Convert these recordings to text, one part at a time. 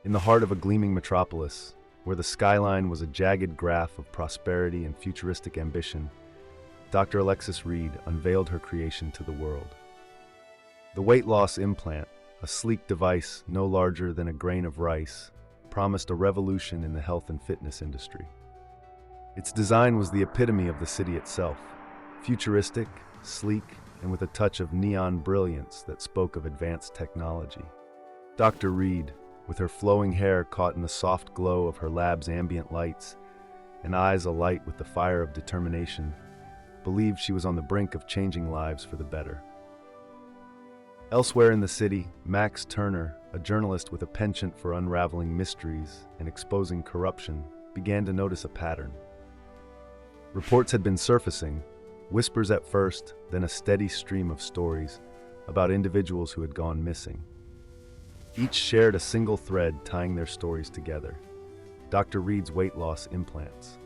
In the heart of a gleaming metropolis, where the skyline was a jagged graph of prosperity and futuristic ambition, Dr. Alexis Reed unveiled her creation to the world. The weight loss implant, a sleek device no larger than a grain of rice, promised a revolution in the health and fitness industry. Its design was the epitome of the city itself, futuristic, sleek, and with a touch of neon brilliance that spoke of advanced technology. Dr. Reed, with her flowing hair caught in the soft glow of her lab's ambient lights and eyes alight with the fire of determination, believed she was on the brink of changing lives for the better. Elsewhere in the city, Max Turner, a journalist with a penchant for unraveling mysteries and exposing corruption, began to notice a pattern. Reports had been surfacing, whispers at first, then a steady stream of stories about individuals who had gone missing. Each shared a single thread tying their stories together: Dr. Reed's weight loss implants.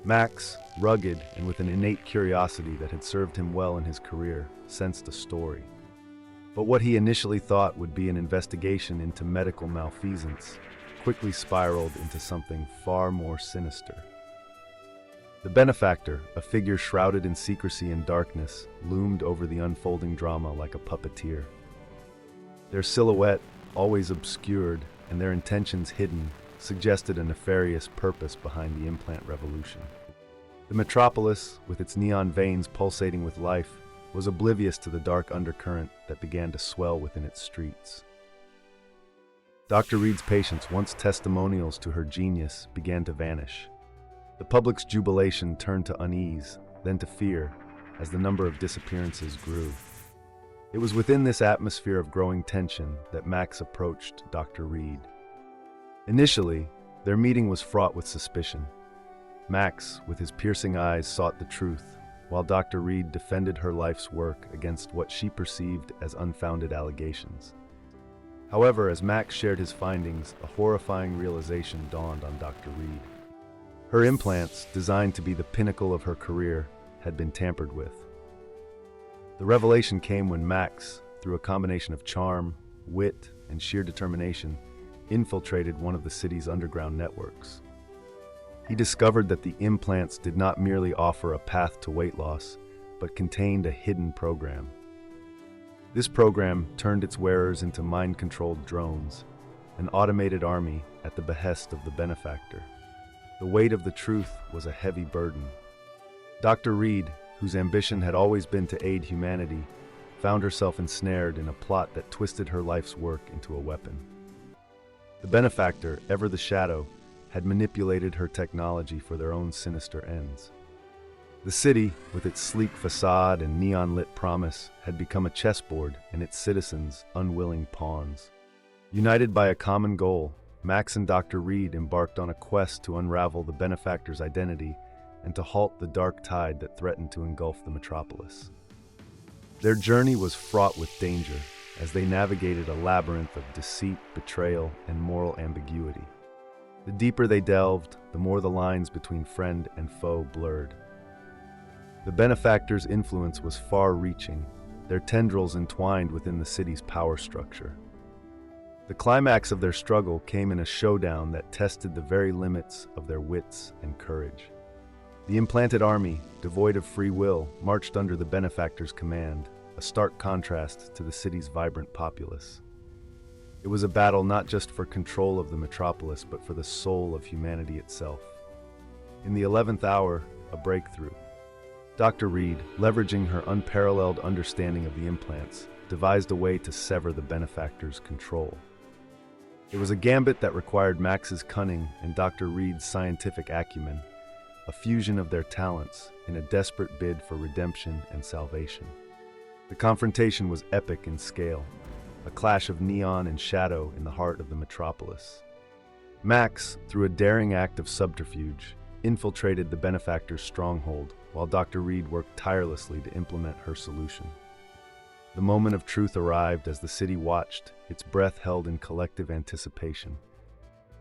Max, rugged and with an innate curiosity that had served him well in his career, sensed a story. But what he initially thought would be an investigation into medical malfeasance quickly spiraled into something far more sinister. The Benefactor, a figure shrouded in secrecy and darkness, loomed over the unfolding drama like a puppeteer. Their silhouette, always obscured and their intentions hidden, suggested a nefarious purpose behind the Implant Revolution. The metropolis, with its neon veins pulsating with life, was oblivious to the dark undercurrent that began to swell within its streets. Dr. Reed's patients, once testimonials to her genius, began to vanish. The public's jubilation turned to unease, then to fear, as the number of disappearances grew. It was within this atmosphere of growing tension that Max approached Dr. Reed. Initially, their meeting was fraught with suspicion. Max, with his piercing eyes, sought the truth, while Dr. Reed defended her life's work against what she perceived as unfounded allegations. However, as Max shared his findings, a horrifying realization dawned on Dr. Reed. Her implants, designed to be the pinnacle of her career, had been tampered with. The revelation came when Max, through a combination of charm, wit, and sheer determination, infiltrated one of the city's underground networks. He discovered that the implants did not merely offer a path to weight loss, but contained a hidden program. This program turned its wearers into mind-controlled drones, an automated army at the behest of the Benefactor. The weight of the truth was a heavy burden. Dr. Reed, whose ambition had always been to aid humanity, found herself ensnared in a plot that twisted her life's work into a weapon. The Benefactor, ever the shadow, had manipulated her technology for their own sinister ends. The city, with its sleek facade and neon-lit promise, had become a chessboard and its citizens unwilling pawns. United by a common goal, Max and Dr. Reed embarked on a quest to unravel the Benefactor's identity and to halt the dark tide that threatened to engulf the metropolis. Their journey was fraught with danger as they navigated a labyrinth of deceit, betrayal, and moral ambiguity. The deeper they delved, the more the lines between friend and foe blurred. The Benefactor's influence was far-reaching, their tendrils entwined within the city's power structure. The climax of their struggle came in a showdown that tested the very limits of their wits and courage. The implanted army, devoid of free will, marched under the Benefactor's command, a stark contrast to the city's vibrant populace. It was a battle not just for control of the metropolis, but for the soul of humanity itself. In the 11th hour, a breakthrough. Dr. Reed, leveraging her unparalleled understanding of the implants, devised a way to sever the Benefactor's control. It was a gambit that required Max's cunning and Dr. Reed's scientific acumen, a fusion of their talents in a desperate bid for redemption and salvation. The confrontation was epic in scale, a clash of neon and shadow in the heart of the metropolis. Max, through a daring act of subterfuge, infiltrated the Benefactor's stronghold, while Dr. Reed worked tirelessly to implement her solution. The moment of truth arrived as the city watched, its breath held in collective anticipation.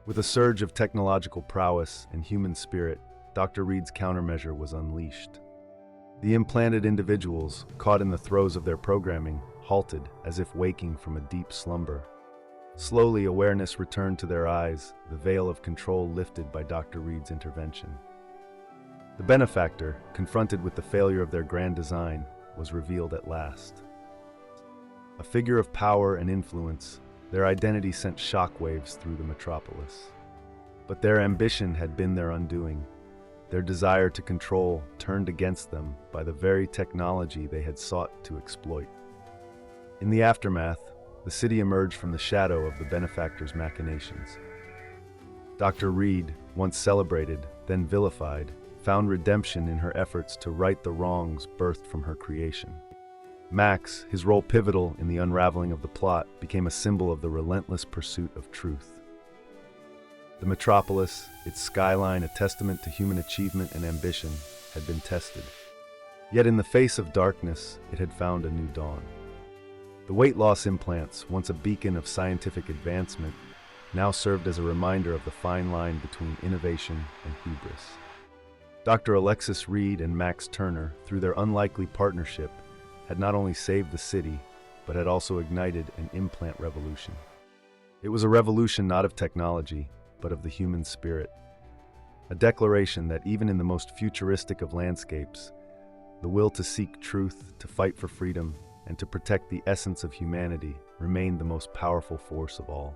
With a surge of technological prowess and human spirit, Dr. Reed's countermeasure was unleashed. The implanted individuals, caught in the throes of their programming, halted as if waking from a deep slumber. Slowly, awareness returned to their eyes, the veil of control lifted by Dr. Reed's intervention. The Benefactor, confronted with the failure of their grand design, was revealed at last. A figure of power and influence, their identity sent shockwaves through the metropolis. But their ambition had been their undoing. Their desire to control turned against them by the very technology they had sought to exploit. In the aftermath, the city emerged from the shadow of the Benefactor's machinations. Dr. Reed, once celebrated, then vilified, found redemption in her efforts to right the wrongs birthed from her creation. Max, his role pivotal in the unraveling of the plot, became a symbol of the relentless pursuit of truth. The metropolis, its skyline a testament to human achievement and ambition, had been tested. Yet in the face of darkness, it had found a new dawn. The weight loss implants, once a beacon of scientific advancement, now served as a reminder of the fine line between innovation and hubris. Dr. Alexis Reed and Max Turner, through their unlikely partnership, had not only saved the city, but had also ignited an implant revolution. It was a revolution not of technology, but of the human spirit. A declaration that even in the most futuristic of landscapes, the will to seek truth, to fight for freedom, and to protect the essence of humanity remained the most powerful force of all.